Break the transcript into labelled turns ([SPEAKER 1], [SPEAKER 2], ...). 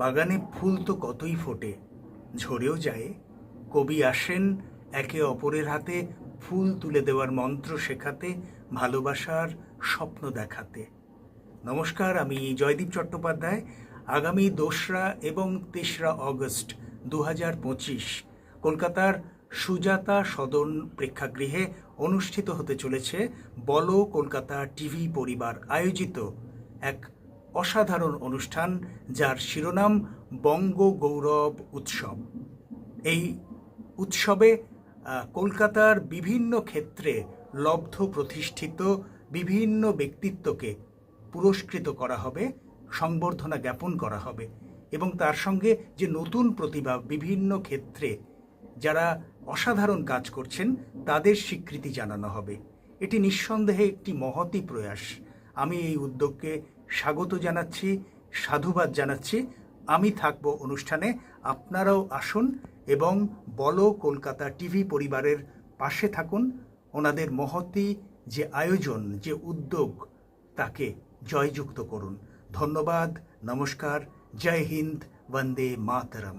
[SPEAKER 1] বাগানে ফুল তো কতই ফোটে, ঝরেও যায়। কবি আসেন একে অপরের হাতে ফুল তুলে দেওয়ার মন্ত্র শেখাতে, ভালোবাসার স্বপ্ন দেখাতে। নমস্কার, আমি জয়দীপ চট্টোপাধ্যায়। আগামী 2রা এবং 3রা অগস্ট 2025 কলকাতার সুজাতা সদন প্রেক্ষাগৃহে অনুষ্ঠিত হতে চলেছে বলো কলকাতা টিভি পরিবার আয়োজিত এক অসাধারণ অনুষ্ঠান, যার শিরোনাম বঙ্গ গৌরব উৎসব। এই উৎসবে কলকাতার বিভিন্ন ক্ষেত্রে লব্ধ প্রতিষ্ঠিত বিভিন্ন ব্যক্তিত্বকে পুরস্কৃত করা হবে, সংবর্ধনা জ্ঞাপন করা হবে এবং তার সঙ্গে যে নতুন প্রতিভা বিভিন্ন ক্ষেত্রে যারা অসাধারণ কাজ করছেন তাদের স্বীকৃতি জানানো হবে। এটি নিঃসন্দেহে একটি মহতী প্রয়াস। আমি এই উদ্যোগকে স্বাগত জানাচ্ছি, সাধুবাদ জানাচ্ছি। আমি থাকব অনুষ্ঠানে, আপনারাও আসুন এবং বলো কলকাতা টিভি পরিবারের পাশে থাকুন। ওনাদের মহতী যে আয়োজন, যে উদ্যোগ, তাকে জয়যুক্ত করুন। ধন্যবাদ, নমস্কার, জয় হিন্দ, বন্দে মাতরম।